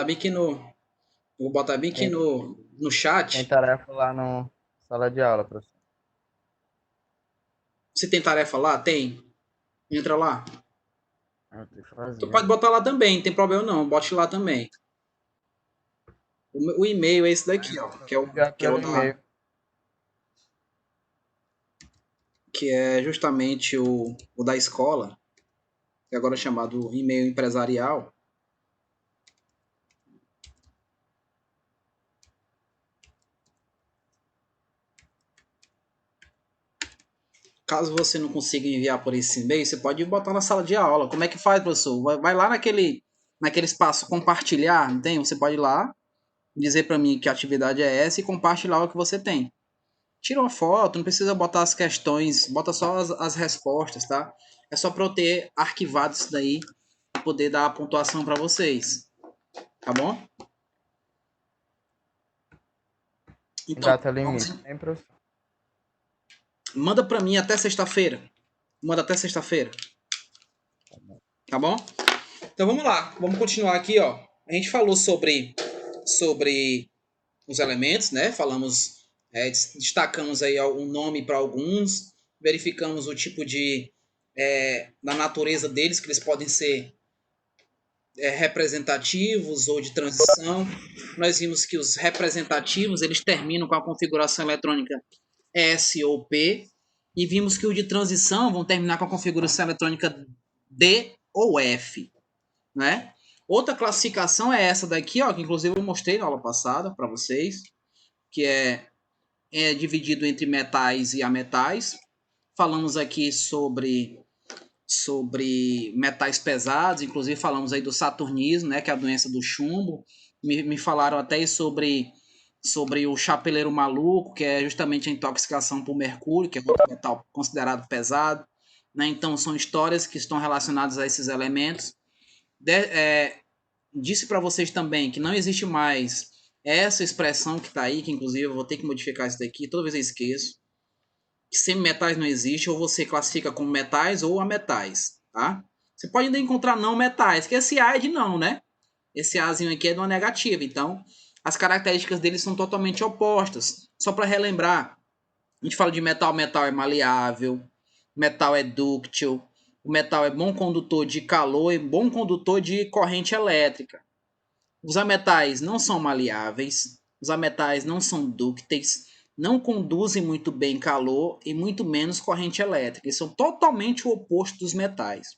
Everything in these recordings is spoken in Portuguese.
bem aqui no. Vou botar bem aqui Tem, no tem chat. tarefa lá no sala de aula, professor. Se tem tarefa lá, tem. Entra lá. Eu tenho que Tu fazer. pode botar lá também, não tem problema não. Bote lá também. O e-mail é esse daqui, ó. Eu Que é vou enviar que é o pelo da. e-mail. Que é justamente o da escola, que agora é chamado e-mail empresarial. Caso você não consiga enviar por esse e-mail, você pode botar na sala de aula. Como é que faz, professor? Vai lá naquele espaço compartilhar, não tem? Você pode ir lá, dizer para mim que a atividade é essa e compartilhar o que você tem. Tira uma foto, não precisa botar as questões, bota só as respostas, tá? É só para eu ter arquivado isso daí e poder dar a pontuação para vocês, tá bom? Então, Data vamos, limite. Tem, professor? manda para mim até sexta-feira. Manda até sexta-feira, tá bom? Então vamos lá, vamos continuar aqui, ó. A gente falou sobre os elementos, né? Falamos, destacamos aí um nome para alguns, verificamos o tipo da natureza deles, que eles podem ser representativos ou de transição. Nós vimos que os representativos eles terminam com a configuração eletrônica S ou P, e vimos que o de transição vão terminar com a configuração eletrônica D ou F, né? Outra classificação é essa daqui, ó, que inclusive eu mostrei na aula passada para vocês, que é dividido entre metais e ametais. Falamos aqui sobre metais pesados, inclusive falamos aí do saturnismo, né, que é a doença do chumbo. Me falaram até sobre o chapeleiro maluco, que é justamente a intoxicação por mercúrio, que é outro metal considerado pesado. Né? Então, são histórias que estão relacionadas a esses elementos. Disse para vocês também que não existe mais essa expressão que está aí, que inclusive eu vou ter que modificar isso daqui, toda vez eu esqueço, que semimetais não existe, ou você classifica como metais ou ametais, tá? Você pode ainda encontrar não metais, que esse A é de não, né? Esse Azinho aqui é de uma negativa, então as características deles são totalmente opostas. Só para relembrar, a gente fala de metal, metal é maleável, metal é dúctil, o metal é bom condutor de calor e bom condutor de corrente elétrica. Os ametais não são maleáveis, os ametais não são dúcteis, não conduzem muito bem calor e muito menos corrente elétrica. Eles são totalmente o oposto dos metais.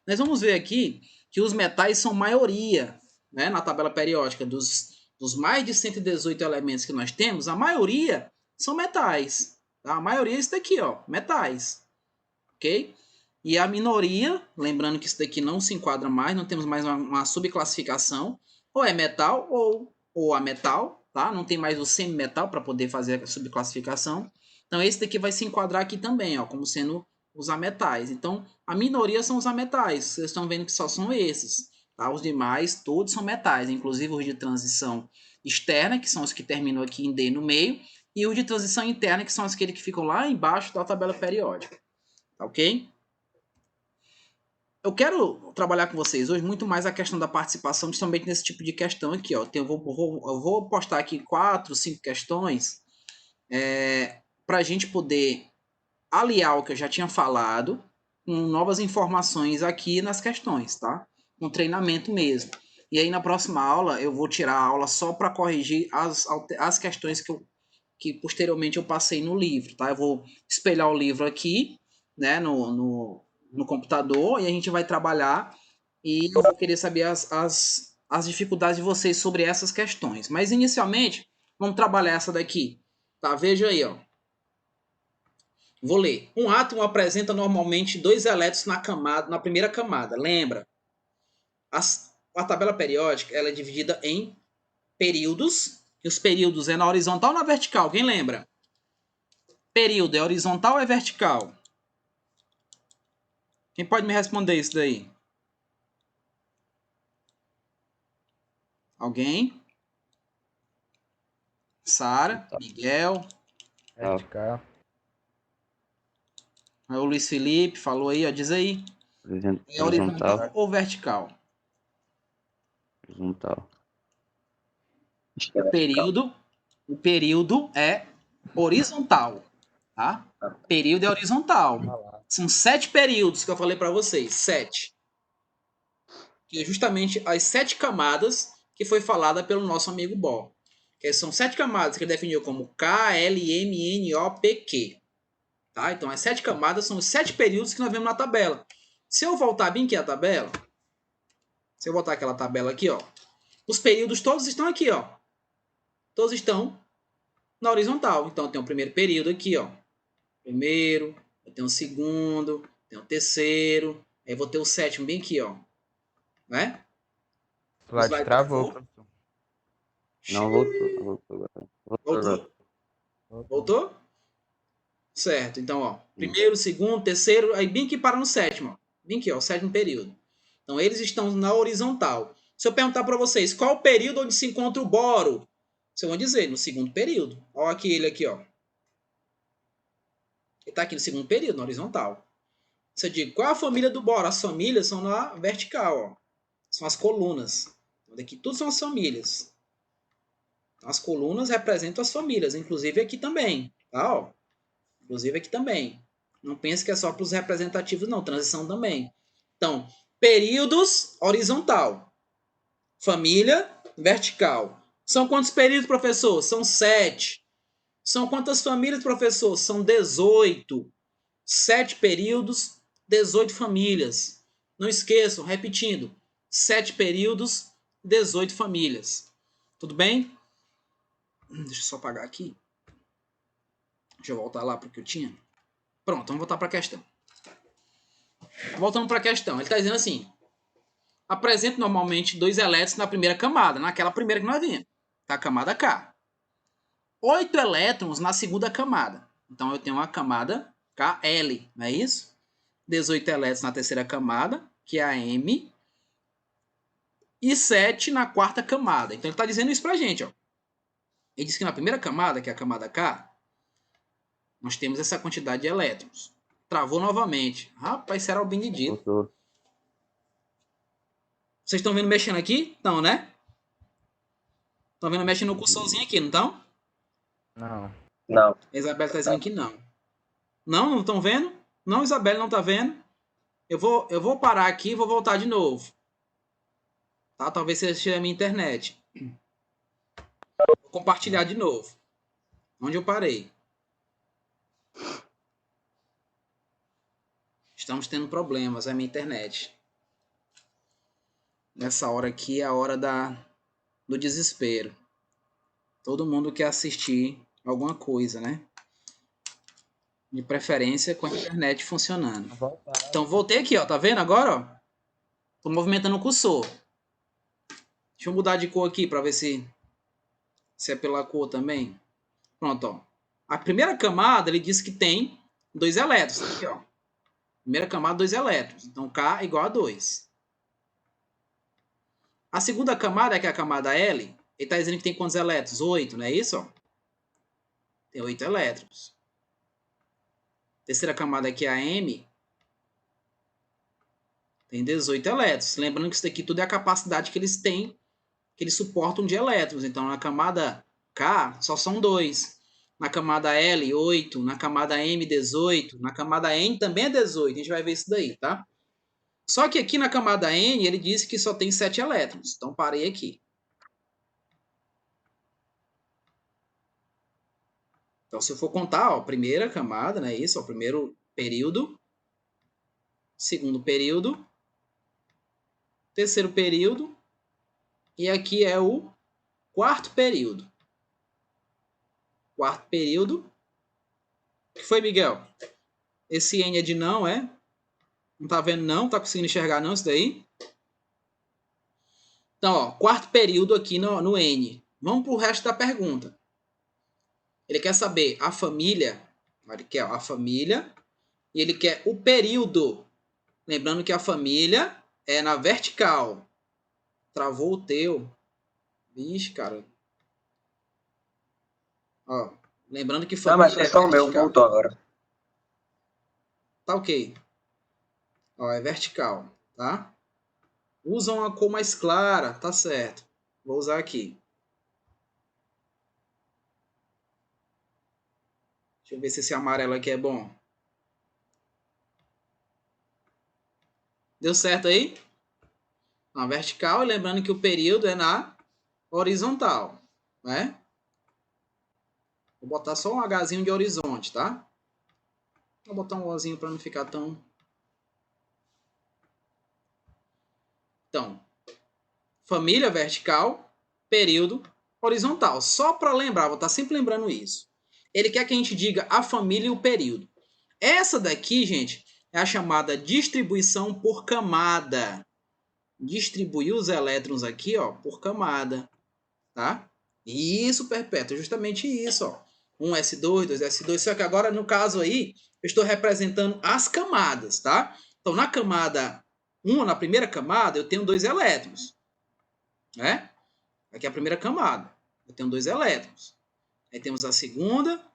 Nós vamos ver aqui que os metais são maioria, né, na tabela periódica dos mais de 118 elementos que nós temos, a maioria são metais. Tá? A maioria é isso daqui, ó, metais. Ok? E a minoria, lembrando que isso daqui não se enquadra mais, não temos mais uma subclassificação, ou é metal ou ametal, tá? Não tem mais o semimetal para poder fazer a subclassificação. Então esse daqui vai se enquadrar aqui também, ó, como sendo os ametais. Então a minoria são os ametais. Vocês estão vendo que só são esses, tá? Os demais todos são metais, inclusive os de transição externa, que são os que terminam aqui em D no meio, e os de transição interna, que são aqueles que ficam lá embaixo da tabela periódica. Tá ok? Eu quero trabalhar com vocês hoje muito mais a questão da participação, principalmente nesse tipo de questão aqui. Ó. Eu vou postar aqui 4, 5 questões para a gente poder aliar o que eu já tinha falado com novas informações aqui nas questões, tá? Com treinamento mesmo. E aí na próxima aula eu vou tirar a aula só para corrigir as questões que posteriormente eu passei no livro, tá? Eu vou espelhar o livro aqui, né, no computador, e a gente vai trabalhar e eu vou querer saber as dificuldades de vocês sobre essas questões. Mas inicialmente, vamos trabalhar essa daqui, tá? Veja aí, ó. Vou ler. Um átomo apresenta normalmente dois elétrons na primeira camada. Lembra? A tabela periódica ela é dividida em períodos. E os períodos é na horizontal ou na vertical? Quem lembra? Período é horizontal ou é vertical? Quem pode me responder isso daí? Alguém? Sara? Tá. Miguel? Vertical. O Luiz Felipe falou aí, ó, diz aí. É Horizontal. horizontal ou vertical? Horizontal. O período é horizontal, tá? Período é horizontal. São 7 períodos que eu falei para vocês, 7. Que é justamente as 7 camadas que foi falada pelo nosso amigo Bohr. Que são 7 camadas que ele definiu como K, L, M, N, O, P, Q. Tá? Então, as 7 camadas são os 7 períodos que nós vemos na tabela. Se eu voltar bem aqui a tabela, se eu botar aquela tabela aqui, ó, os períodos todos estão aqui, ó. Todos estão na horizontal. Então, tem o primeiro período aqui, ó. Primeiro, eu tenho o segundo, tenho o terceiro, aí eu vou ter o sétimo bem aqui, ó. Né? O slide travou, professor. Não, voltou. Voltou? Voltou? Certo. Então, ó, primeiro, segundo, terceiro, aí bem que para no sétimo, ó. Bem aqui, ó, o sétimo período. Então, eles estão na horizontal. Se eu perguntar para vocês qual o período onde se encontra o boro, vocês vão dizer no segundo período. Olha aqui ele aqui, ó. Ele está aqui no segundo período, na horizontal. Se eu digo qual é a família do boro, as famílias são na vertical, ó. São as colunas. Então, daqui tudo são as famílias. As colunas representam as famílias, inclusive aqui também, tá? Ó. Inclusive aqui também. Não pense que é só para os representativos, não. Transição também. Então, períodos horizontal. Família vertical. São quantos períodos, professor? São 7. São quantas famílias, professor? São 18. 7 períodos, 18 famílias. Não esqueçam, repetindo. 7 períodos, 18 famílias. Tudo bem? Deixa eu só apagar aqui. Deixa eu voltar lá para o que eu tinha. Pronto, vamos voltar para a questão. Voltando para a questão. Ele está dizendo assim. Apresenta normalmente 2 elétrons na primeira camada. Naquela primeira que nós vimos. Tá? A camada K. 8 elétrons na segunda camada. Então, eu tenho uma camada KL. Não é isso? 18 elétrons na terceira camada, que é a M. E 7 na quarta camada. Então, ele está dizendo isso para a gente. Ó. Ele diz que na primeira camada, que é a camada K, nós temos essa quantidade de elétrons. Travou novamente. Rapaz, será o Benedito. Voltou. Vocês estão vendo mexendo aqui? Estão, né? Estão vendo mexendo no cursorzinho aqui, não estão? Não. A Isabela está dizendo que não. Não estão vendo? Não, Isabela não está vendo. Eu vou parar aqui e vou voltar de novo. Tá? Talvez seja a minha internet. Vou compartilhar de novo. Onde eu parei. Estamos tendo problemas, é a minha internet. Nessa hora aqui é a hora do desespero. Todo mundo quer assistir alguma coisa, né? De preferência com a internet funcionando. Então, voltei aqui, ó. Tá vendo agora, ó? Tô movimentando o cursor. Deixa eu mudar de cor aqui para ver se é pela cor também. Pronto, ó. A primeira camada, ele diz que tem 2 elétrons. Aqui, ó. Primeira camada, 2 elétrons. Então, K igual a 2. A segunda camada, que é a camada L, ele está dizendo que tem quantos elétrons? 8, não é isso? Ó? Tem 8 elétrons. Terceira camada, que é a M, tem 18 elétrons. Lembrando que isso daqui tudo é a capacidade que eles têm, que eles suportam de elétrons. Então, na camada K, só são 2. Na camada L, 8. Na camada M, 18. Na camada N também é 18. A gente vai ver isso daí, tá? Só que aqui na camada N, ele disse que só tem 7 elétrons. Então, parei aqui. Então, se eu for contar, ó, primeira camada, né? Isso, ó, primeiro período. Segundo período. Terceiro período. E aqui é o quarto período. Quarto período. O que foi, Miguel? Esse N é de não, é? Não tá vendo não? Tá conseguindo enxergar não isso daí? Então, ó, quarto período aqui no N. Vamos pro resto da pergunta. Ele quer saber a família. Ele quer a família. E ele quer o período. Lembrando que a família é na vertical. Travou o teu. Vixe, cara. Ó, lembrando que família Não, mas foi só o meu, voltou agora. Tá ok. Ó, é vertical, tá? Usa uma cor mais clara, tá certo. Vou usar aqui. eu ver se esse amarelo aqui é bom. Deu certo aí? Na vertical, e lembrando que o período é na horizontal, né? Vou botar só um Hzinho de horizonte, tá? Vou botar um Ozinho para não ficar tão... Então, família vertical, período horizontal. Só para lembrar, vou estar sempre lembrando isso. Ele quer que a gente diga a família e o período. Essa daqui, gente, é a chamada distribuição por camada. Distribuir os elétrons aqui, ó, por camada, tá? Isso, perpétuo, justamente isso, ó. 1s2, 2s2, só que agora, no caso aí, eu estou representando as camadas, tá? Então, na camada 1, na primeira camada, eu tenho 2 elétrons, né? Aqui é a primeira camada, eu tenho 2 elétrons. Aí temos a segunda,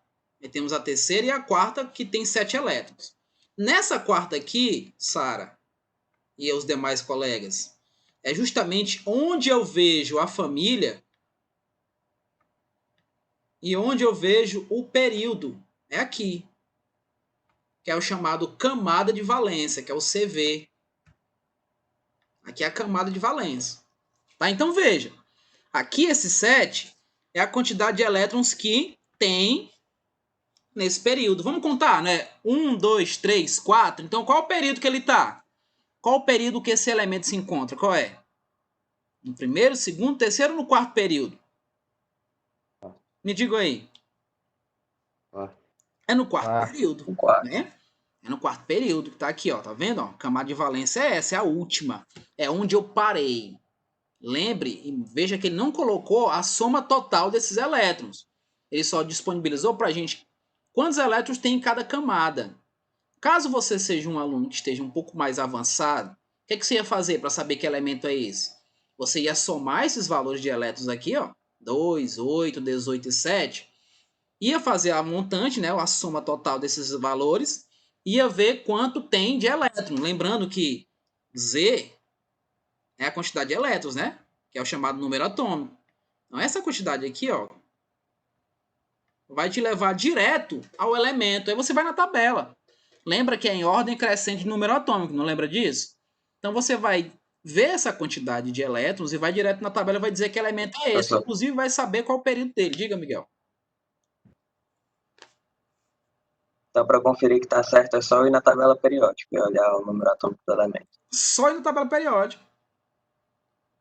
aí temos a terceira e a quarta, que tem 7 elétrons. Nessa quarta aqui, Sara e os demais colegas, é justamente onde eu vejo a família e onde eu vejo o período. É aqui, que é o chamado camada de valência, que é o CV. Aqui é a camada de valência. Tá? Então veja, aqui esse 7 é a quantidade de elétrons que tem nesse período. Vamos contar, né? 1, 2, 3, 4. Então qual o período que ele está? Qual o período que esse elemento se encontra? Qual é? No primeiro, segundo, terceiro ou no quarto período? Me diga aí. É no quarto período, né? É no quarto período, que tá aqui, ó, tá vendo? Ó, camada de valência é essa, é a última. É onde eu parei. Lembre e veja que ele não colocou a soma total desses elétrons. Ele só disponibilizou pra gente quantos elétrons tem em cada camada. Caso você seja um aluno que esteja um pouco mais avançado, o que, que você ia fazer para saber que elemento é esse? Você ia somar esses valores de elétrons aqui, ó, 2, 8, 18 e 7, ia fazer a montante, né, a soma total desses valores, ia ver quanto tem de elétron. Lembrando que Z é a quantidade de elétrons, né? Que é o chamado número atômico. Então, essa quantidade aqui, ó, vai te levar direto ao elemento. Aí você vai na tabela. Lembra que é em ordem crescente de número atômico, não lembra disso? Então, você vai ver essa quantidade de elétrons e vai direto na tabela e vai dizer que elemento é esse. Inclusive, vai saber qual o período dele. Diga, Miguel. Então, para conferir que está certo, é só ir na tabela periódica e olhar o número atômico do elemento. Só ir na tabela periódica.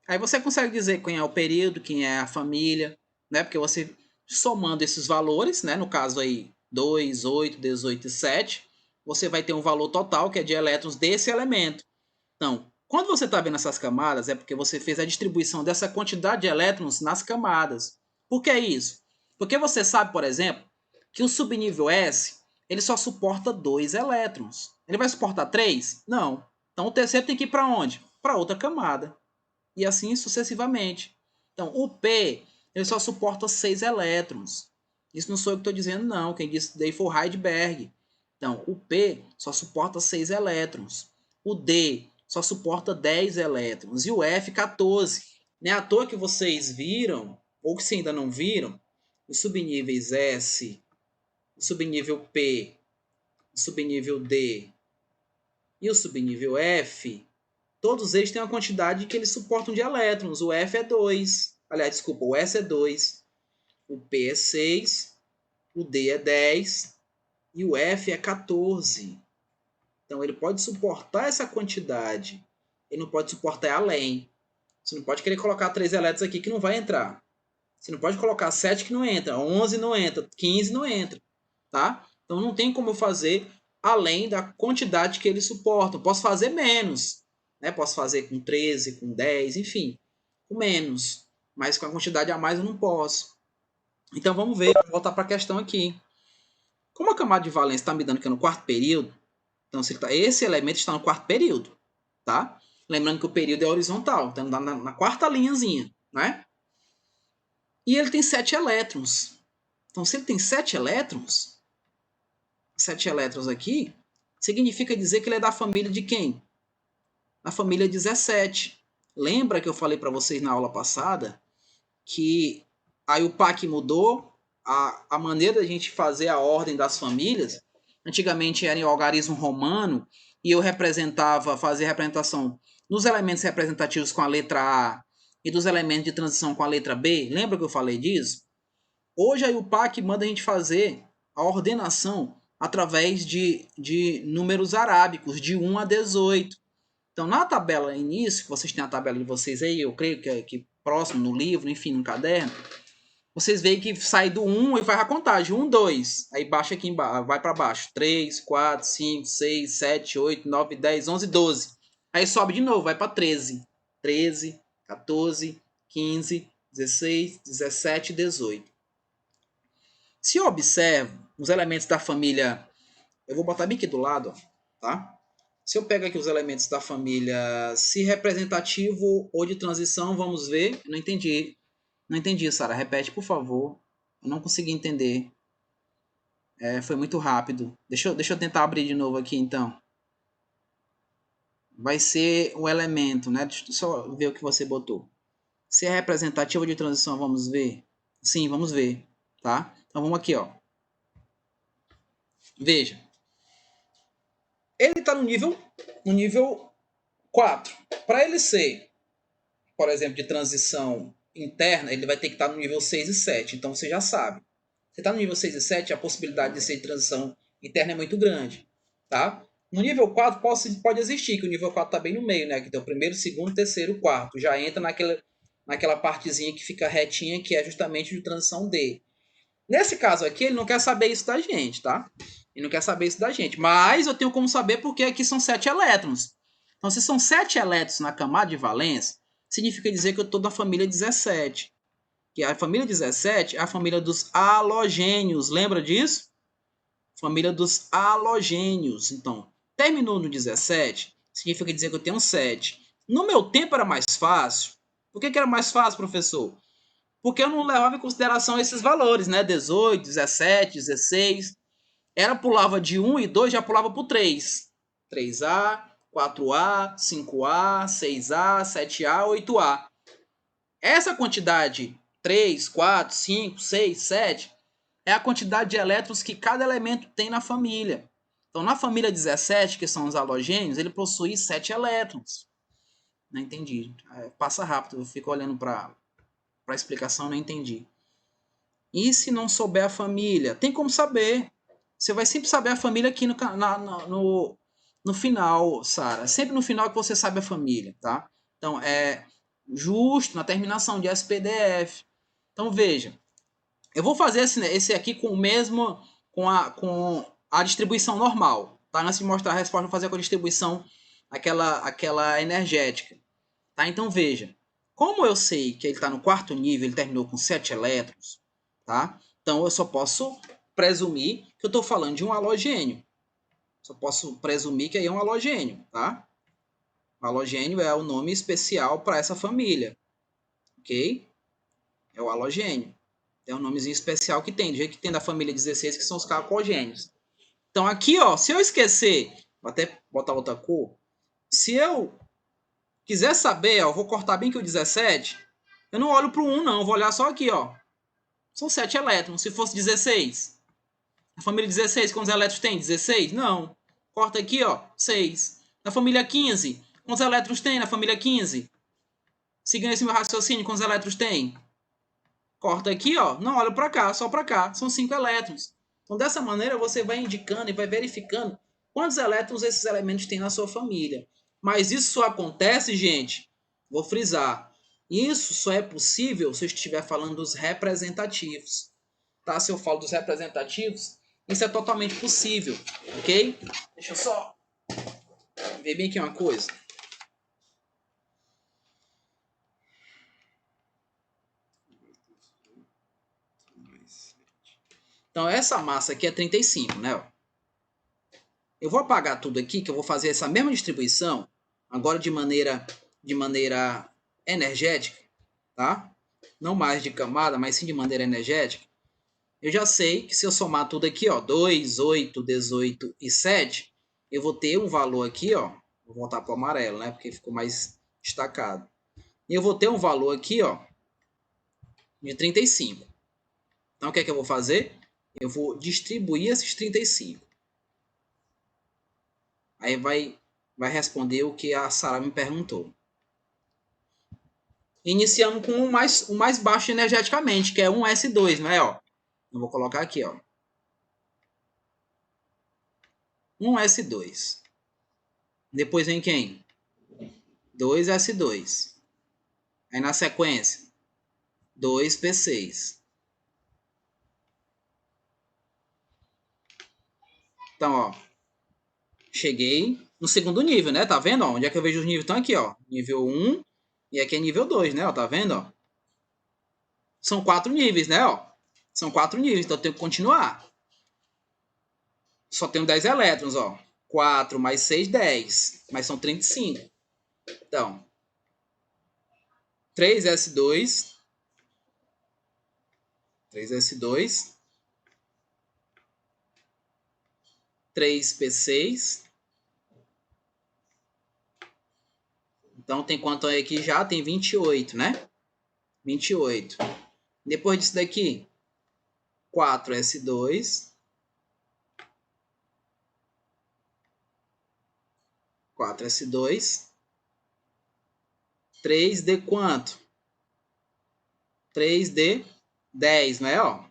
Aí você consegue dizer quem é o período, quem é a família, né? Porque você somando esses valores, né? No caso aí 2, 8, 18 e 7, você vai ter um valor total que é de elétrons desse elemento. Então, quando você está vendo essas camadas, é porque você fez a distribuição dessa quantidade de elétrons nas camadas. Por que isso? Porque você sabe, por exemplo, que o subnível S ele só suporta 2 elétrons. Ele vai suportar 3? Não. Então o terceiro tem que ir para onde? Para outra camada. E assim sucessivamente. Então, o P ele só suporta 6 elétrons. Isso não sou eu que estou dizendo, não. Quem disse daí foi o Heidelberg. Então, o P só suporta 6 elétrons. O D só suporta 10 elétrons. E o F, 14. Não é à toa que vocês viram, ou que se ainda não viram, os subníveis S, o subnível P, o subnível D e o subnível F, todos eles têm uma quantidade que eles suportam de elétrons. O F é 2. Aliás, desculpa, o S é 2. O P é 6. O D é 10. E o F é 14. Então, ele pode suportar essa quantidade. Ele não pode suportar além. Você não pode querer colocar 3 elétrons aqui que não vai entrar. Você não pode colocar 7 que não entra. 11 não entra. 15 não entra. Tá? Então, não tem como eu fazer além da quantidade que eles suportam. Posso fazer menos. Né? Posso fazer com 13, com 10, enfim, com menos. Mas com a quantidade a mais eu não posso. Então vamos ver, vou voltar para a questão aqui. Como a camada de valência está me dando que é no quarto período, então esse elemento está no quarto período. Tá? Lembrando que o período é horizontal, então na quarta linhazinha. Né? E ele tem 7 elétrons. Então se ele tem 7 elétrons, 7 elétrons aqui, significa dizer que ele é da família de quem? Na família 17. Lembra que eu falei para vocês na aula passada que aí o PAC mudou, a maneira da gente fazer a ordem das famílias, antigamente era em algarismo romano, e eu fazia representação dos elementos representativos com a letra A e dos elementos de transição com a letra B. Lembra que eu falei disso? Hoje a UPAC manda a gente fazer a ordenação através de números arábicos, de 1 a 18. Então, na tabela início, vocês têm a tabela de vocês aí, eu creio que próximo no livro, enfim, no caderno, vocês veem que sai do 1 e faz a contagem. 1, 2. Aí baixa aqui embaixo, vai para baixo. 3, 4, 5, 6, 7, 8, 9, 10, 11, 12. Aí sobe de novo, vai para 13. 13, 14, 15, 16, 17 e 18. Se eu observo os elementos da família, eu vou botar bem aqui do lado, tá? Se eu pego aqui os elementos da família, se representativo ou de transição, vamos ver. Eu não entendi. Não entendi, Sara. Repete, por favor. Eu não consegui entender. Foi muito rápido. Deixa eu tentar abrir de novo aqui, então. Vai ser o elemento, né? Deixa eu só ver o que você botou. Se é representativo ou de transição, vamos ver? Sim, vamos ver, tá? Então, vamos aqui, ó. Veja. Ele está no nível 4. Para ele ser, por exemplo, de transição interna, ele vai ter que estar no nível 6 e 7. Então, você já sabe. Você está no nível 6 e 7, a possibilidade de ser de transição interna é muito grande. Tá? No nível 4 pode existir, que o nível 4 está bem no meio, né? Que tem o primeiro, segundo, terceiro, quarto. Já entra naquela partezinha que fica retinha, que é justamente de transição D. Nesse caso aqui, ele não quer saber isso da gente, tá? Ele não quer saber isso da gente. Mas eu tenho como saber porque aqui são 7 elétrons. Então, se são 7 elétrons na camada de valência, significa dizer que eu estou na família 17. Que a família 17 é a família dos halogênios. Lembra disso? Família dos halogênios. Então, terminou no 17, significa dizer que eu tenho 7. No meu tempo era mais fácil. Por que era mais fácil, professor? Porque eu não levava em consideração esses valores, né? 18, 17, 16. Pulava de 1 e 2, já pulava para o 3. 3A, 4A, 5A, 6A, 7A, 8A. Essa quantidade, 3, 4, 5, 6, 7, é a quantidade de elétrons que cada elemento tem na família. Então, na família 17, que são os halogênios, ele possui 7 elétrons. Não entendi. Passa rápido, eu fico olhando para a explicação, não entendi. E se não souber a família? Tem como saber. Você vai sempre saber a família aqui no final, Sara. Sempre no final que você sabe a família, tá? Então, é justo na terminação de SPDF. Então, veja. Eu vou fazer esse aqui com o mesmo, com a distribuição normal, tá? Antes de mostrar a resposta, eu vou fazer com a distribuição, aquela energética, tá? Então, veja. Como eu sei que ele está no quarto nível, ele terminou com 7 elétrons, tá? Então, eu só posso presumir que eu estou falando de um halogênio. Só posso presumir que aí é um halogênio, tá? O halogênio é o nome especial para essa família, ok? É o halogênio. É um nomezinho especial que tem, do jeito que tem da família 16, que são os calcogênios. Então aqui, ó, se eu esquecer, vou até botar outra cor, se eu quiser saber, ó, eu vou cortar bem que o 17, eu não olho para o 1 não, eu vou olhar só aqui, ó. São 7 elétrons, se fosse 16. A família 16, quantos elétrons tem? 16? Não. Corta aqui, ó, 6. Na família 15, quantos elétrons tem na família 15? Seguindo esse meu raciocínio, quantos elétrons tem? Corta aqui, ó, não olha para cá, só para cá, são 5 elétrons. Então, dessa maneira, você vai indicando e vai verificando quantos elétrons esses elementos têm na sua família. Mas isso só acontece, gente, vou frisar, isso só é possível se eu estiver falando dos representativos. Tá? Se eu falo dos representativos, isso é totalmente possível, ok? Deixa eu só ver bem aqui uma coisa. Então, essa massa aqui é 35, né? Eu vou apagar tudo aqui, que eu vou fazer essa mesma distribuição, agora de maneira energética, tá? Não mais de camada, mas sim de maneira energética. Eu já sei que se eu somar tudo aqui, ó, 2, 8, 18 e 7, eu vou ter um valor aqui, ó, vou voltar para o amarelo, né? Porque ficou mais destacado. E eu vou ter um valor aqui, ó, de 35. Então, o que é que eu vou fazer? Eu vou distribuir esses 35. Aí vai responder o que a Sara me perguntou. Iniciamos com o mais baixo energeticamente, que é 1S2, não é? Ó, eu vou colocar aqui, ó. 1S2. Depois vem quem? 2S2. Aí na sequência, 2P6. Então, ó, cheguei no segundo nível, né? Tá vendo? Ó, onde é que eu vejo os níveis? Estão aqui, ó. Nível 1 e aqui é nível 2, né? Ó, tá vendo? Ó? São 4 níveis, né? Ó? São 4 níveis, então eu tenho que continuar. Só tenho 10 elétrons, ó. 4 mais 6, 10. Mas são 35. Então, 3S2. 3S2. 3P6. Então, tem quanto aí aqui já? Tem 28, né? 28. Depois disso daqui, 4S2. 4S2. 3D quanto? 3D 10, não é? Ó?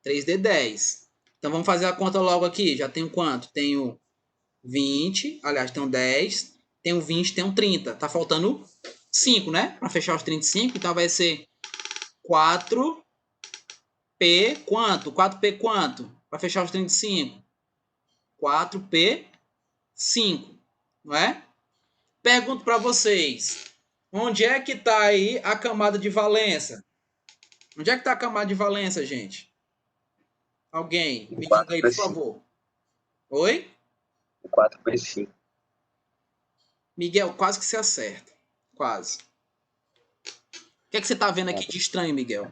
3D 10. Então, vamos fazer a conta logo aqui. Já tenho quanto? Tenho 20. Aliás, tenho 10. Tenho 20, tenho 30. Tá faltando 5, né? Para fechar os 35. Então, vai ser 4P quanto? 4P quanto? Para fechar os 35. 4P5. Não é? Pergunto para vocês. Onde é que tá aí a camada de valência? Onde é que tá a camada de valência, gente? Alguém, me diga aí, por favor. Oi? 4P5. Miguel, quase que você acerta. Quase. O que é que você tá vendo aqui de estranho, Miguel?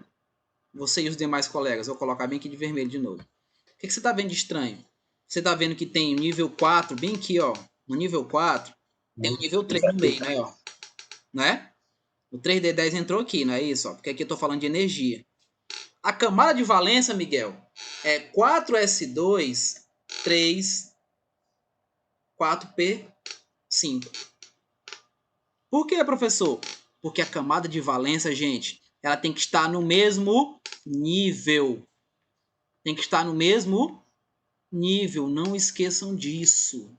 Você e os demais colegas. Vou colocar bem aqui de vermelho de novo. O que é que você tá vendo de estranho? Você tá vendo que tem o nível 4, bem aqui, ó. No nível 4, tem o nível 3 no meio, né? Ó. Não é? O 3D10 entrou aqui, não é isso? Ó? Porque aqui eu tô falando de energia. A camada de valência, Miguel, é 4S2, 3, 4P5. Por que, professor? Porque a camada de valência, gente, ela tem que estar no mesmo nível. Tem que estar no mesmo nível. Não esqueçam disso.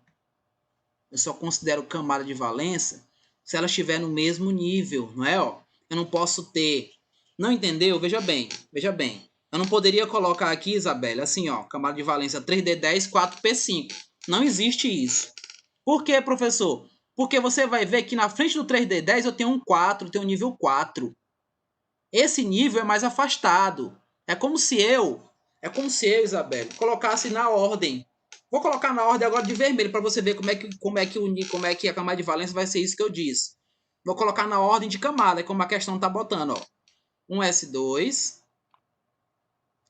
Eu só considero camada de valência se ela estiver no mesmo nível, não é? Ó, eu não posso ter... Não entendeu? Veja bem, veja bem. Eu não poderia colocar aqui, Isabela, assim, ó, camada de valência 3D10, 4P5. Não existe isso. Por quê, professor? Porque você vai ver que na frente do 3D10 eu tenho um 4, eu tenho um nível 4. Esse nível é mais afastado. É como se eu, Isabela, colocasse na ordem. Vou colocar na ordem agora de vermelho para você ver como é que a camada de valência vai ser isso que eu disse. Vou colocar na ordem de camada, como a questão está botando, ó. 1S2.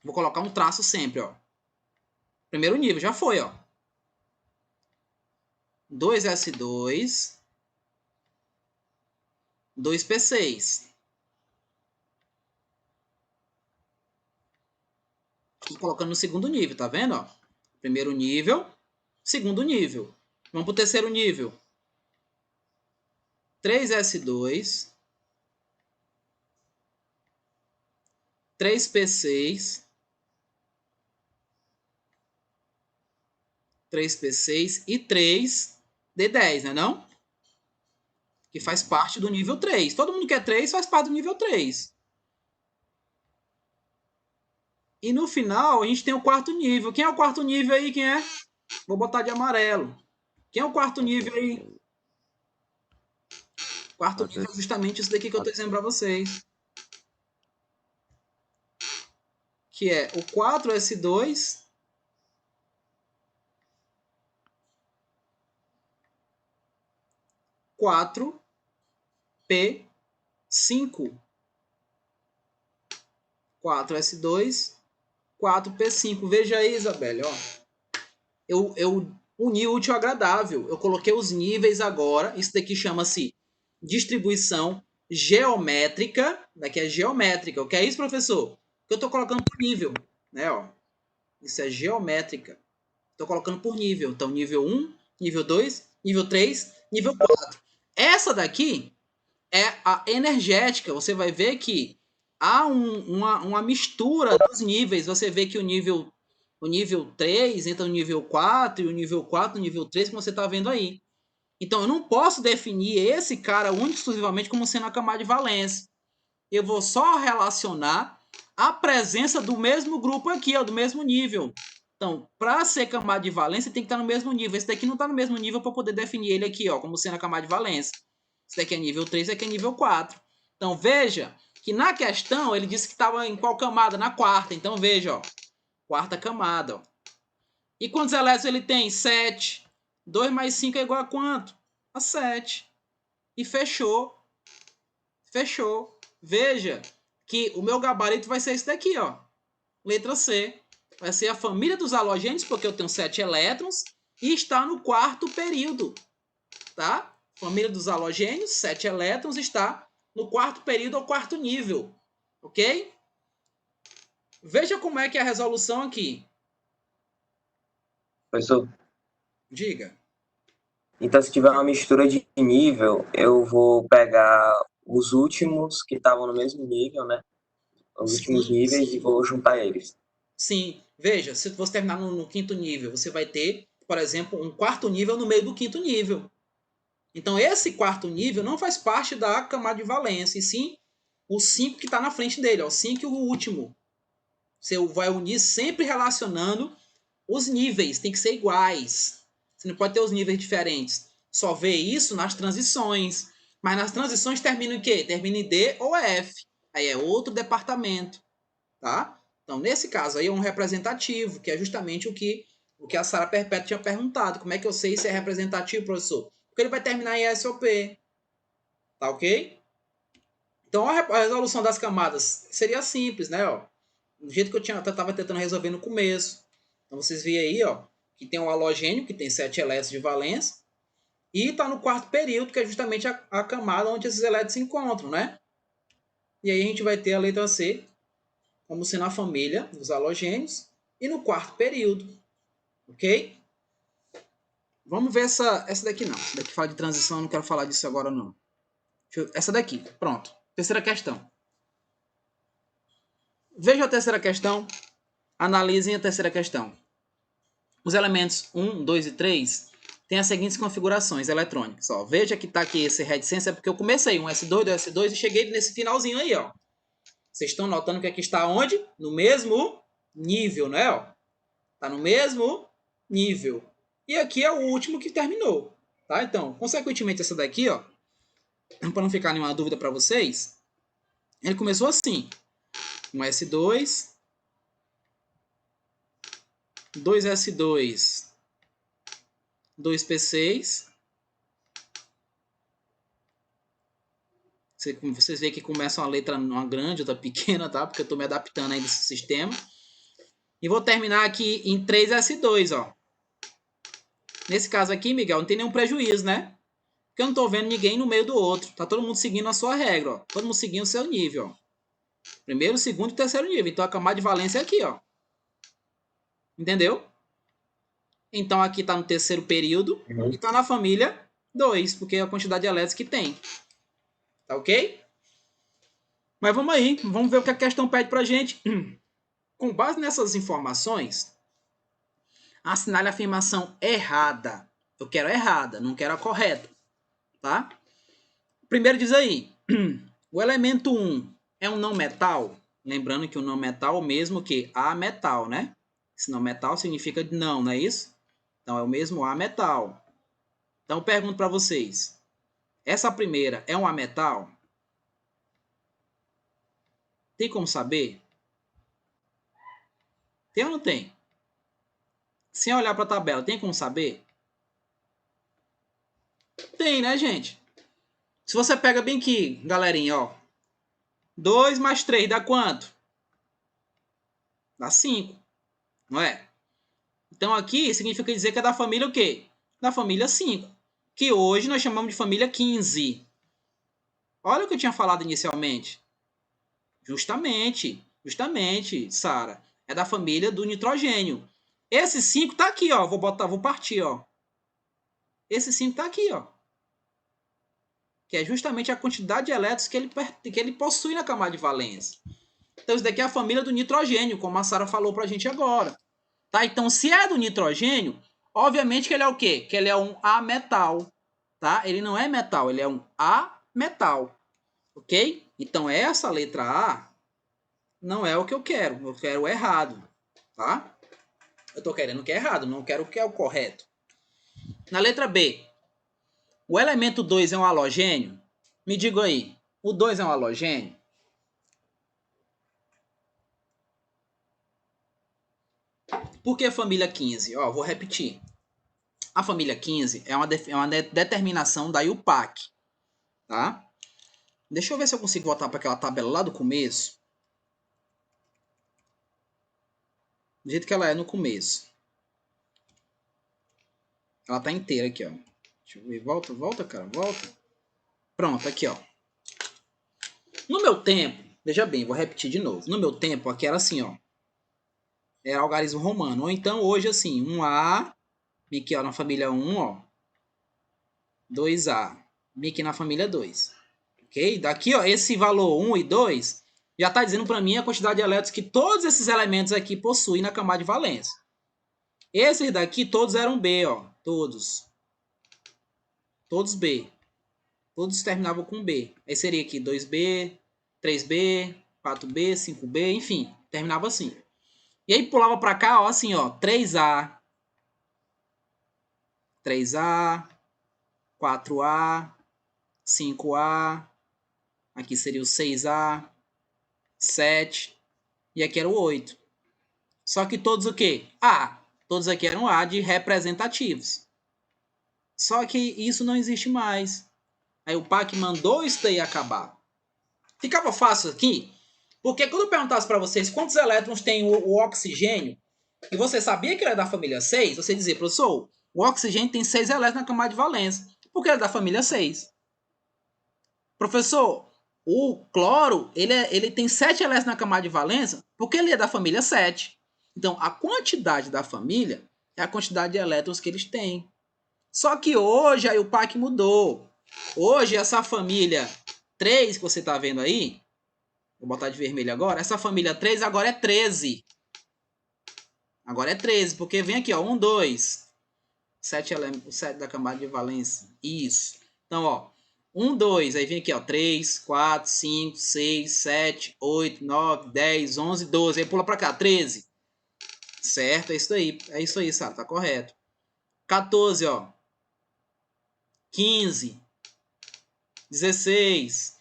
Vou colocar um traço sempre, ó. Primeiro nível, já foi, ó. 2S2. 2P6. Estou colocando no segundo nível, tá vendo? Ó? Primeiro nível, segundo nível. Vamos para o terceiro nível. 3S2. 3P6. 3P6 e 3D10, né não? Que faz parte do nível 3. Todo mundo que é 3 faz parte do nível 3. E no final, a gente tem o quarto nível. Quem é o quarto nível aí? Quem é? Vou botar de amarelo. Quem é o quarto nível aí? Quarto nível é justamente isso daqui que eu estou dizendo para vocês. Que é o 4S2 4P5. 4S2 4P5. Veja aí, Isabelle, ó. Eu uni o útil ao agradável. Eu coloquei os níveis agora. Isso daqui chama-se distribuição geométrica. Daqui é geométrica. O que é isso, professor? Porque eu estou colocando por nível, né? Ó. Isso é geométrica. Estou colocando por nível. Então, nível 1, nível 2, nível 3, nível 4. Essa daqui é a energética. Você vai ver que há uma mistura dos níveis. Você vê que o nível 3 entra no nível 4 e o nível 4 no nível 3, que você está vendo aí. Então, eu não posso definir esse cara único exclusivamente como sendo a camada de valência. Eu vou só relacionar a presença do mesmo grupo aqui, ó, do mesmo nível. Então, para ser camada de valência, tem que estar no mesmo nível. Esse daqui não está no mesmo nível para poder definir ele aqui, ó, como sendo a camada de valência. Esse daqui é nível 3, esse daqui é nível 4. Então, veja que na questão ele disse que estava em qual camada? Na quarta. Então, veja, ó, quarta camada. Ó. E quantos elétrons ele tem? 7. 2 mais 5 é igual a quanto? A 7. E fechou. Fechou. Veja que o meu gabarito vai ser esse daqui, ó. Letra C. Vai ser a família dos halogênios, porque eu tenho 7 elétrons, e está no quarto período. Tá? Família dos halogênios, 7 elétrons, está no quarto período ou quarto nível. Ok? Veja como é que é a resolução aqui. Professor? Diga. Então, se tiver uma mistura de nível, eu vou pegar os últimos que estavam no mesmo nível, né? Os últimos níveis e vou juntar eles. Sim. Veja, se você terminar no quinto nível, você vai ter, por exemplo, um quarto nível no meio do quinto nível. Então, esse quarto nível não faz parte da camada de valência, e sim o 5 que está na frente dele, ó, o 5 e o último. Você vai unir sempre relacionando os níveis, tem que ser iguais. Você não pode ter os níveis diferentes. Só vê isso nas transições. Mas nas transições termina em quê? Termina em D ou F. Aí é outro departamento. Tá? Então, nesse caso aí é um representativo, que é justamente o que a Sara Perpétua tinha perguntado. Como é que eu sei se é representativo, professor? Porque ele vai terminar em S ou P. Tá ok? Então, a resolução das camadas seria simples, né? Ó, do jeito que eu estava tentando resolver no começo. Então, vocês veem aí, ó, que tem um halogênio, que tem 7 elétrons de valência, e está no quarto período, que é justamente a camada onde esses elétrons se encontram, né? E aí a gente vai ter a letra C como sendo a família dos halogênios, e no quarto período. Ok? Vamos ver essa daqui não. Essa daqui fala de transição, eu não quero falar disso agora não. Essa daqui, pronto. Terceira questão. Veja a terceira questão. Analisem a terceira questão. Os elementos 1, 2 e 3 têm as seguintes configurações eletrônicas. Ó, veja que está aqui esse reticência, é porque eu comecei um S2, 2 S2 e cheguei nesse finalzinho aí. Ó. Vocês estão notando que aqui está onde? No mesmo nível, né? Está no mesmo nível. E aqui é o último que terminou. Tá? Então, consequentemente, essa daqui, ó, para não ficar nenhuma dúvida para vocês, ele começou assim. Um S2, 2S2, 2P6. Vocês veem que começa uma letra uma grande, outra pequena, tá? Porque eu estou me adaptando aí desse sistema. E vou terminar aqui em 3S2, ó. Nesse caso aqui, Miguel, não tem nenhum prejuízo, né? Porque eu não estou vendo ninguém no meio do outro. Tá todo mundo seguindo a sua regra, ó. Todo mundo seguindo o seu nível, ó. Primeiro, segundo e terceiro nível. Então, a camada de valência é aqui, ó. Entendeu? Então, aqui está no terceiro período e está na família 2, porque é a quantidade de elétrons que tem. Tá ok? Mas vamos aí. Vamos ver o que a questão pede pra gente. Com base nessas informações, assinale a afirmação errada. Eu quero a errada, não quero a correta. Tá? Primeiro diz aí. O elemento 1 é um não metal. Lembrando que o não metal é o mesmo que ametal, né? Se não metal significa não, não é isso? Então é o mesmo ametal. Então eu pergunto para vocês. Essa primeira é um ametal? Tem como saber? Tem ou não tem? Sem olhar para a tabela, tem como saber? Tem, né, gente? Se você pega bem aqui, galerinha, ó. 2 mais 3 dá quanto? Dá 5, não é? Então aqui significa dizer que é da família o quê? Da família 5, que hoje nós chamamos de família 15. Olha o que eu tinha falado inicialmente. Justamente, Justamente, Sara. É da família do nitrogênio. Esse 5 tá aqui, ó. Vou partir, ó. Esse 5 tá aqui, ó. Que é justamente a quantidade de elétrons que ele possui na camada de valência. Então, isso daqui é a família do nitrogênio, como a Sara falou pra gente agora. Tá? Então, se é do nitrogênio, obviamente que ele é o quê? Que ele é um ametal. Tá? Ele não é metal, ele é um ametal. Ok? Então, essa letra A não é o que eu quero. Eu quero o errado. Tá? Eu estou querendo o que é errado, não quero o que é o correto. Na letra B, o elemento 2 é um halogênio? Me diga aí, o 2 é um halogênio? Por que família 15? Ó, vou repetir. A família 15 é uma determinação da IUPAC. Tá? Deixa eu ver se eu consigo voltar para aquela tabela lá do começo. Do jeito que ela é no começo. Ela tá inteira aqui, ó. Deixa eu ver. Volta, cara. Volta. Pronto, aqui, ó. No meu tempo, veja bem, vou repetir de novo. No meu tempo, aqui era assim, ó. Era algarismo romano. Ou então, hoje, assim, 1A, aqui, ó, na família 1, ó. 2A, aqui na família 2. Ok? Daqui, ó, esse valor 1 e 2 já está dizendo para mim a quantidade de elétrons que todos esses elementos aqui possuem na camada de valência. Esses daqui todos eram B, ó. Todos. Todos B. Todos terminavam com B. Aí seria aqui 2B, 3B, 4B, 5B, enfim. Terminava assim. E aí pulava para cá, ó, assim, ó. 3A. 3A. 4A. 5A. Aqui seria o 6A. 7. E aqui era o 8. Só que todos o quê? A. Todos aqui eram A de representativos. Só que isso não existe mais. Aí o PAC mandou isso daí acabar. Ficava fácil aqui, porque quando eu perguntasse para vocês quantos elétrons tem o oxigênio, e você sabia que ele é da família 6, você dizia, professor, o oxigênio tem 6 elétrons na camada de valência, porque ele é da família 6. Professor, o cloro, ele tem 7 elétrons na camada de valência, porque ele é da família 7. Então, a quantidade da família é a quantidade de elétrons que eles têm. Só que hoje aí o PAC mudou. Hoje essa família 3 que você está vendo aí, vou botar de vermelho agora, essa família 3 agora é 13. Agora é 13, porque vem aqui, ó, 1, 2, 7 elementos, 7 da camada de valência. Isso. Então, ó, 1, 2, aí vem aqui, ó, 3, 4, 5, 6, 7, 8, 9, 10, 11, 12. Aí pula para cá, 13. Certo? É isso aí, Sara, tá correto. 14, ó. 15. 16.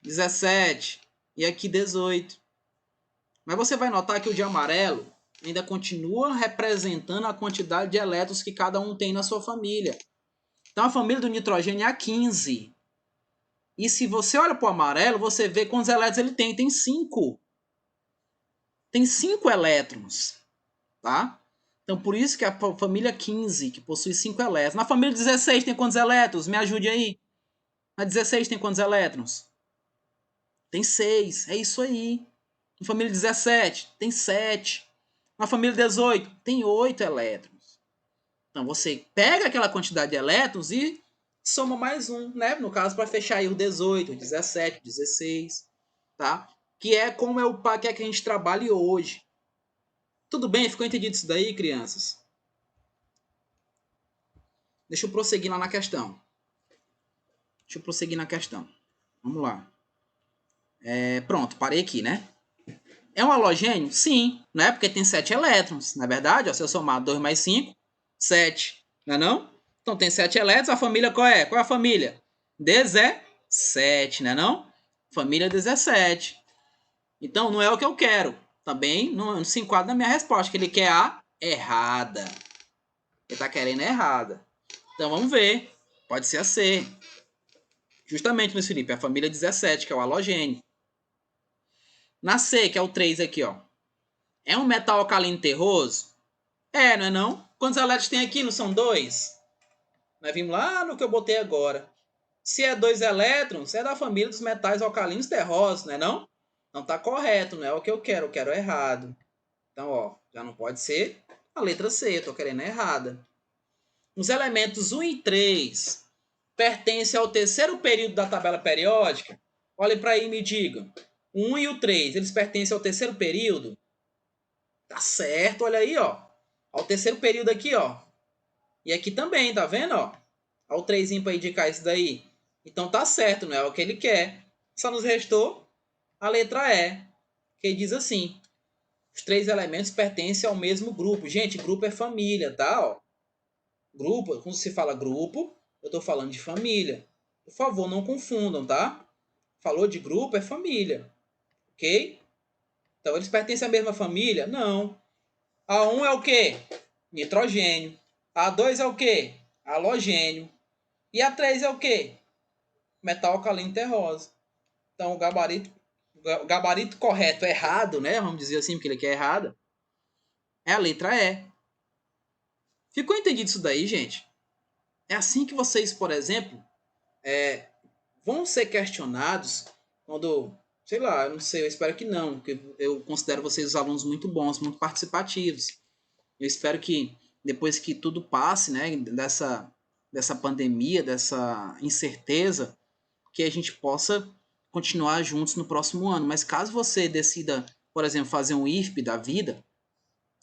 17. E aqui 18. Mas você vai notar que o de amarelo ainda continua representando a quantidade de elétrons que cada um tem na sua família. Então a família do nitrogênio é a 15. E se você olha para o amarelo, você vê quantos elétrons ele tem. Tem 5. Tem 5 elétrons. Tá? Então por isso que a família 15, que possui 5 elétrons. Na família 16 tem quantos elétrons? Me ajude aí. Na 16 tem quantos elétrons? Tem 6. É isso aí. Na família 17 tem 7. Na família 18 tem 8 elétrons. Então você pega aquela quantidade de elétrons e soma mais um, né? No caso, para fechar aí o 18, o 17, o 16, tá? Que é como é o que a gente trabalha hoje. Tudo bem? Ficou entendido isso daí, crianças? Deixa eu prosseguir lá na questão. Vamos lá. Pronto, parei aqui, né? É um halogênio? Sim, não é? Porque tem 7 elétrons, não é verdade? Ó, se eu somar 2 mais 5, 7, não é não? Então tem 7 elétrons, a família qual é? Qual é a família? 17, não é não? Família 17. Então não é o que eu quero. Também não se enquadra na minha resposta, que ele quer a errada. Ele está querendo a errada. Então vamos ver. Pode ser a C. Justamente, Luiz Felipe, a família 17, que é o halogênio. Na C, que é o 3 aqui, ó. É um metal alcalino terroso? É, não é não? Quantos elétrons tem aqui? Não são 2? Nós vimos lá no que eu botei agora. Se é 2 elétrons, é da família dos metais alcalinos terrosos, não é não? Não tá correto, não é o que eu quero errado. Então, ó, já não pode ser a letra C, eu tô querendo a errada. Os elementos 1 e 3 pertencem ao terceiro período da tabela periódica? Olhem para aí e me digam. O 1 e o 3, eles pertencem ao terceiro período? Tá certo, olha aí, ó. Ao terceiro período aqui, ó. E aqui também, tá vendo, ó? Olha o 3 para indicar isso daí. Então tá certo, não é o que ele quer. Só nos restou a letra E, que diz assim: os 3 elementos pertencem ao mesmo grupo. Gente, grupo é família, tá? Ó. Grupo, quando se fala grupo, eu estou falando de família. Por favor, não confundam, tá? Falou de grupo, é família. Ok? Então, eles pertencem à mesma família? Não. A1 é o quê? Nitrogênio. A2 é o quê? Halogênio. E A3 é o quê? Metal alcalino terroso. Então, o gabarito correto errado, né? Vamos dizer assim, porque ele quer errada, é a letra E. Ficou entendido isso daí, gente? É assim que vocês, por exemplo, vão ser questionados quando, sei lá, eu não sei, eu espero que não, porque eu considero vocês os alunos muito bons, muito participativos. Eu espero que depois que tudo passe, né, dessa pandemia, dessa incerteza, que a gente possa continuar juntos no próximo ano. Mas caso você decida, por exemplo, fazer um IFP da vida,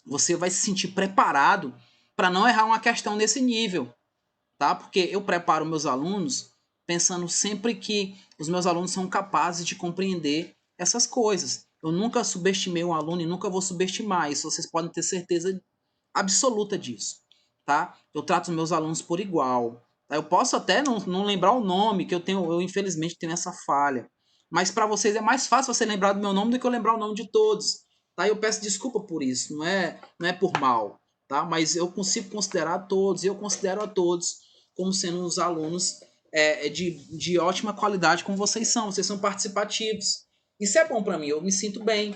você vai se sentir preparado para não errar uma questão nesse nível, tá? Porque eu preparo meus alunos pensando sempre que os meus alunos são capazes de compreender essas coisas. Eu nunca subestimei um aluno e nunca vou subestimar. Isso vocês podem ter certeza absoluta disso, tá? Eu trato os meus alunos por igual. Tá? Eu posso até não lembrar o nome, que eu infelizmente tenho essa falha. Mas para vocês é mais fácil você lembrar do meu nome do que eu lembrar o nome de todos. Tá? Eu peço desculpa por isso, não é por mal, tá? Mas eu consigo considerar todos, e eu considero a todos como sendo uns alunos de ótima qualidade, como vocês são participativos. Isso é bom para mim, eu me sinto bem,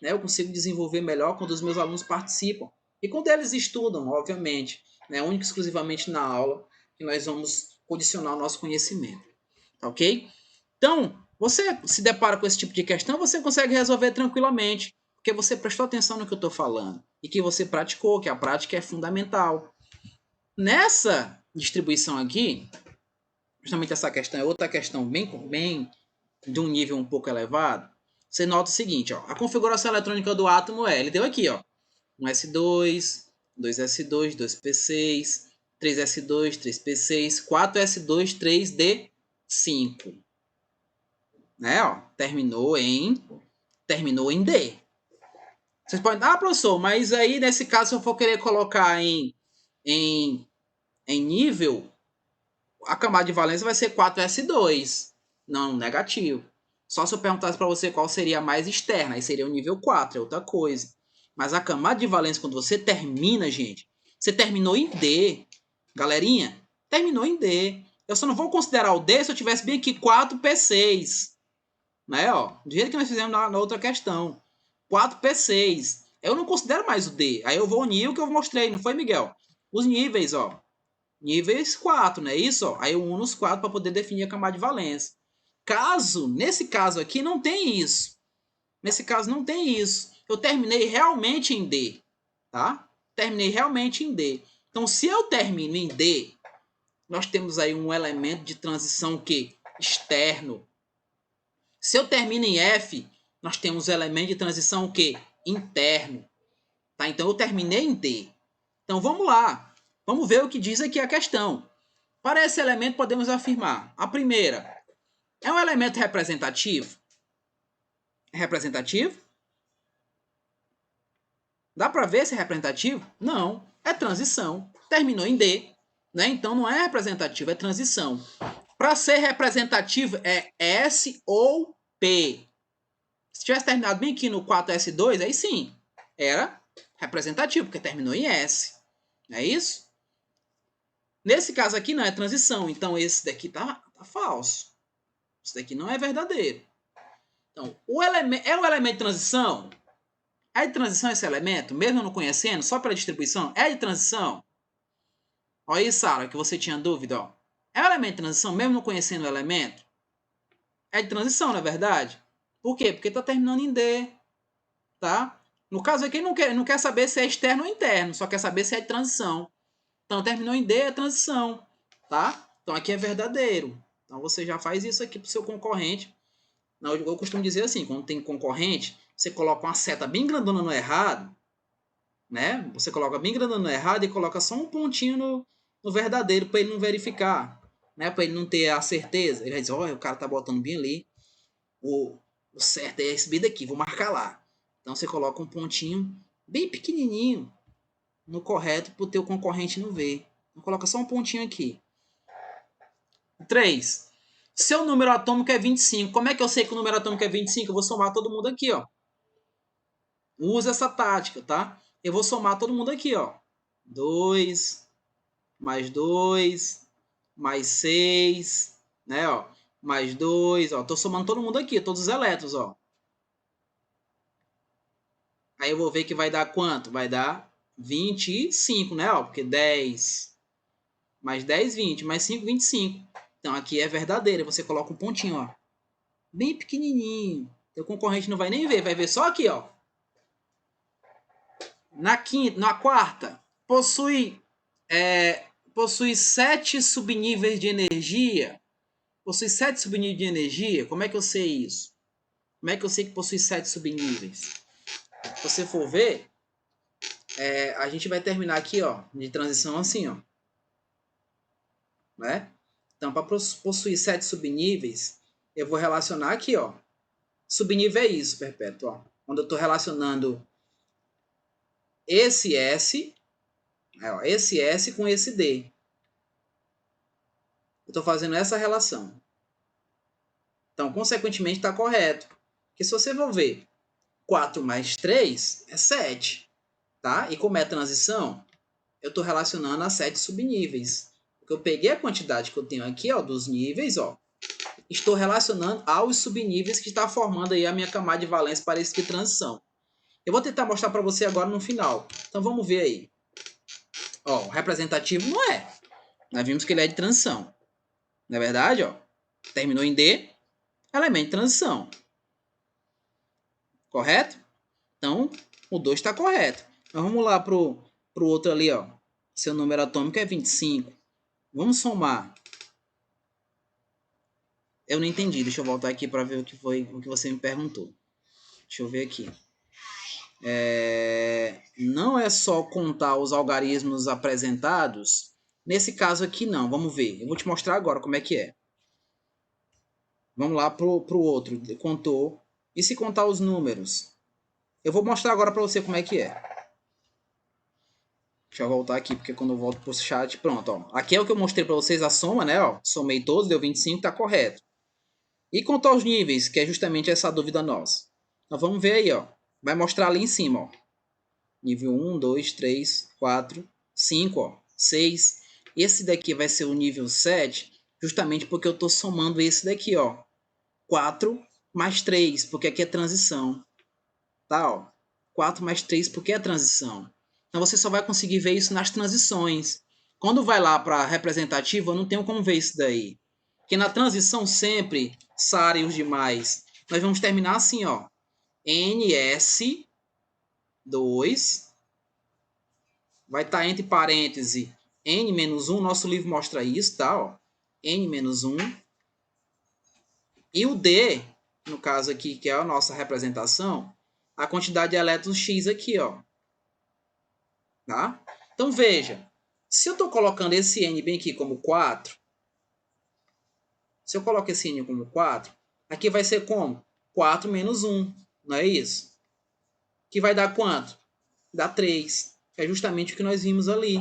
né? Eu consigo desenvolver melhor quando os meus alunos participam. E quando eles estudam, obviamente, né? Única e exclusivamente na aula, que nós vamos condicionar o nosso conhecimento. Tá ok? Então, você se depara com esse tipo de questão, você consegue resolver tranquilamente, porque você prestou atenção no que eu estou falando e que você praticou, que a prática é fundamental. Nessa distribuição aqui, justamente essa questão é outra questão bem de um nível um pouco elevado. Você nota o seguinte, ó, a configuração eletrônica do átomo ele deu aqui, ó, 1s2, 2s2, 2p6, 3s2, 3p6, 4s2, 3d5. Né, ó, terminou em D. Vocês podem, professor, mas aí nesse caso se eu for querer colocar em nível, a camada de valência vai ser 4s2. Não, negativo. Só se eu perguntasse para você qual seria a mais externa, aí seria o nível 4, é outra coisa. Mas a camada de valência, quando você termina, gente, você terminou em D. Galerinha, terminou em D. Eu só não vou considerar o D se eu tivesse bem aqui 4P6. Né, ó, do jeito que nós fizemos na outra questão. 4P6. Eu não considero mais o D. Aí eu vou unir o que eu mostrei, não foi, Miguel? Os níveis, ó. Níveis 4, não é isso? Ó? Aí eu uno os 4 para poder definir a camada de valência. Nesse caso aqui, não tem isso. Nesse caso, não tem isso. Eu terminei realmente em D. Tá? Terminei realmente em D. Então, se eu termino em D, nós temos aí um elemento de transição que externo. Se eu termino em F, nós temos um elemento de transição o quê? Interno. Tá? Então, eu terminei em D. Então, vamos lá. Vamos ver o que diz aqui a questão. Para esse elemento, podemos afirmar. A primeira, é um elemento representativo? É representativo? Dá para ver se é representativo? Não. É transição. Terminou em D. Né? Então, não é representativo, é transição. Para ser representativo, é S ou P. Se tivesse terminado bem aqui no 4S2, aí sim, era representativo, porque terminou em S. Não é isso? Nesse caso aqui não é transição, então esse daqui tá falso. Esse daqui não é verdadeiro. Então, é um elemento de transição? É de transição esse elemento? Mesmo não conhecendo, só pela distribuição? É de transição? Olha aí, Sara, que você tinha dúvida. Ó. É um elemento de transição, mesmo não conhecendo o elemento? É de transição, não é verdade? Por quê? Porque está terminando em D, tá? No caso aqui, não quer saber se é externo ou interno, só quer saber se é de transição. Então, terminou em D, é transição, tá? Então, aqui é verdadeiro. Então, você já faz isso aqui para o seu concorrente. Eu costumo dizer assim, quando tem concorrente, você coloca uma seta bem grandona no errado, né? Você coloca bem grandona no errado e coloca só um pontinho no verdadeiro para ele não verificar, né? Para ele não ter a certeza. Ele vai dizer, olha, o cara tá botando bem ali. O certo é esse B daqui, vou marcar lá. Então você coloca um pontinho bem pequenininho no correto para o teu concorrente não ver. Então coloca só um pontinho aqui. 3. Seu número atômico é 25. Como é que eu sei que o número atômico é 25? Eu vou somar todo mundo aqui, ó. Usa essa tática, tá? Eu vou somar todo mundo aqui, ó. 2, mais 2, mais 6, né, ó. Mais 2, ó. Tô somando todo mundo aqui, todos os elétrons, ó. Aí eu vou ver que vai dar quanto? Vai dar 25, né, ó. Porque 10 mais 10, 20, mais 5, 25. Então aqui é verdadeiro. Você coloca um pontinho, ó. Bem pequenininho. Teu concorrente não vai nem ver, vai ver só aqui, ó. Na quarta, possui 7 subníveis de energia. Possui 7 subníveis de energia. Como é que eu sei isso? Como é que eu sei que possui 7 subníveis? Se você for ver, a gente vai terminar aqui, ó, de transição assim, ó. Né? Então, para possuir 7 subníveis, eu vou relacionar aqui, ó. Subnível é isso, perpétuo, ó. Quando eu estou relacionando esse S, esse S com esse D. Eu estou fazendo essa relação. Então, consequentemente, está correto. Porque se você for ver 4 mais 3 é 7. Tá? E como é transição, eu estou relacionando a 7 subníveis. Porque eu peguei a quantidade que eu tenho aqui, ó, dos níveis, ó. Estou relacionando aos subníveis que está formando aí a minha camada de valência para esse de transição. Eu vou tentar mostrar para você agora no final. Então, vamos ver aí. Ó, o representativo não é. Nós vimos que ele é de transição. Não é verdade? Ó? Terminou em D, elemento de transição. Correto? Então, o 2 está correto. Então, vamos lá para o outro ali. Ó. Seu número atômico é 25. Vamos somar. Eu não entendi. Deixa eu voltar aqui para ver o que você me perguntou. Deixa eu ver aqui. Não é só contar os algarismos apresentados. Nesse caso aqui, não. Vamos ver. Eu vou te mostrar agora como é que é. Vamos lá para o outro. Contou. E se contar os números? Eu vou mostrar agora para você como é que é. Deixa eu voltar aqui, porque quando eu volto para o chat, pronto. Ó. Aqui é o que eu mostrei para vocês, a soma, né? Ó. Somei todos, deu 25, tá correto. E contar os níveis, que é justamente essa dúvida nossa. Então vamos ver aí, ó. Vai mostrar ali em cima, ó. Nível 1, 2, 3, 4, 5, ó. 6. Esse daqui vai ser o nível 7, justamente porque eu estou somando esse daqui, ó. 4 mais 3, porque aqui é transição. Tá, ó. 4 mais 3, porque é transição. Então você só vai conseguir ver isso nas transições. Quando vai lá para representativa, eu não tenho como ver isso daí. Porque na transição sempre, Sara e os demais, nós vamos terminar assim, ó. NS2 vai estar entre parênteses N-1, nosso livro mostra isso, tá? Ó. N-1. E o D, no caso aqui, que é a nossa representação, a quantidade de elétrons X aqui, ó. Tá? Então, veja. Se eu estou colocando esse N bem aqui como 4, se eu coloco esse N como 4, aqui vai ser como? 4 menos 1, não é isso? Que vai dar quanto? Dá 3, que é justamente o que nós vimos ali.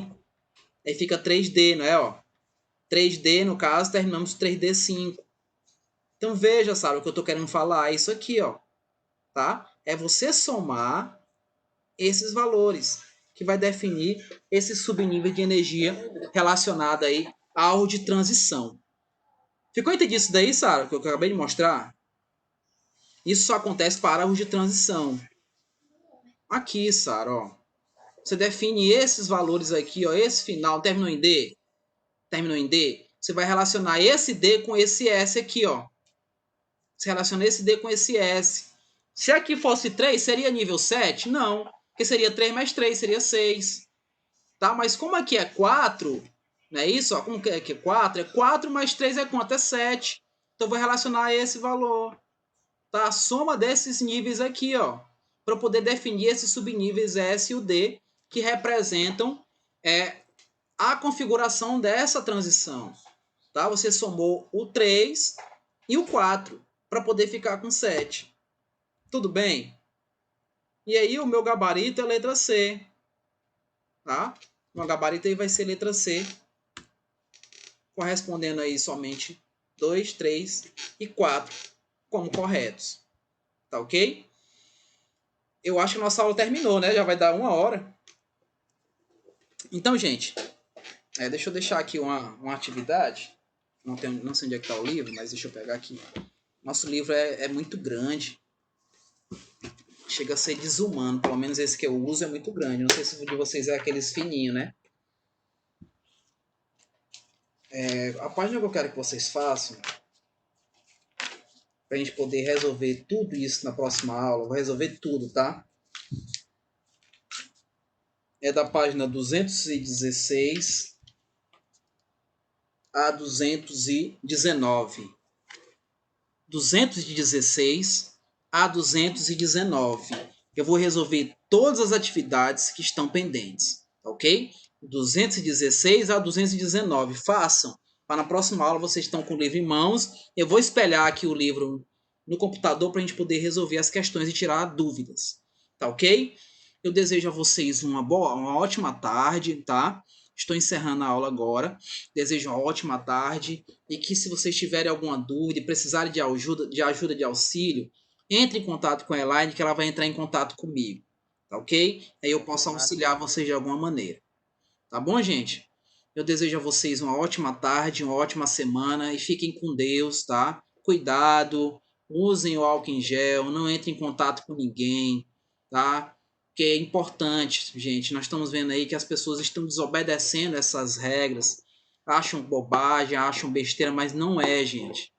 Aí fica 3D, não é? Ó? 3D, no caso, terminamos 3D5. Então, veja, sabe, o que eu estou querendo falar é isso aqui, ó. Tá? É você somar esses valores, que vai definir esse subnível de energia relacionado aí ao de transição. Ficou entendido isso daí, Sara, que eu acabei de mostrar? Isso só acontece para os de transição. Aqui, Sara, ó. Você define esses valores aqui, ó, esse final, terminou em D? Terminou em D? Você vai relacionar esse D com esse S aqui, ó. Você relaciona esse D com esse S. Se aqui fosse 3, seria nível 7? Não. Porque seria 3 mais 3, seria 6. Tá? Mas como aqui é 4, não é isso? Ó, como que é 4? É 4 mais 3 é quanto? É 7. Então eu vou relacionar esse valor. Tá? A soma desses níveis aqui, ó, para poder definir esses subníveis S e o D, que representam a configuração dessa transição. Tá? Você somou o 3 e o 4 para poder ficar com 7. Tudo bem? E aí o meu gabarito é letra C. Tá? O meu gabarito aí vai ser letra C, correspondendo aí somente 2, 3 e 4 como corretos. Tá ok? Eu acho que a nossa aula terminou, né? Já vai dar 1 hora. Então, gente, deixa eu deixar aqui uma atividade. Não sei onde é que está o livro, mas deixa eu pegar aqui. Nosso livro é muito grande. Chega a ser desumano. Pelo menos esse que eu uso é muito grande. Não sei se o de vocês é aqueles fininhos, né? A página que eu quero que vocês façam, para a gente poder resolver tudo isso na próxima aula, vou resolver tudo, tá? É da página 216 a 219. 216 a 219. Eu vou resolver todas as atividades que estão pendentes, ok? 216 a 219. Façam, para na próxima aula vocês estão com o livro em mãos. Eu vou espelhar aqui o livro no computador para a gente poder resolver as questões e tirar dúvidas, tá ok? Eu desejo a vocês uma ótima tarde, tá? Estou encerrando a aula agora. Desejo uma ótima tarde e que, se vocês tiverem alguma dúvida e precisarem de ajuda, de auxílio, entre em contato com a Elaine, que ela vai entrar em contato comigo, tá ok? Aí eu posso auxiliar vocês de alguma maneira. Tá bom, gente? Eu desejo a vocês uma ótima tarde, uma ótima semana e fiquem com Deus, tá? Cuidado, usem o álcool em gel, não entrem em contato com ninguém, tá? Que é importante, gente. Nós estamos vendo aí que as pessoas estão desobedecendo essas regras, acham bobagem, acham besteira, mas não é, gente.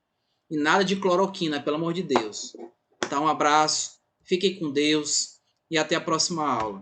E nada de cloroquina, pelo amor de Deus. Então, um abraço, fiquem com Deus e até a próxima aula.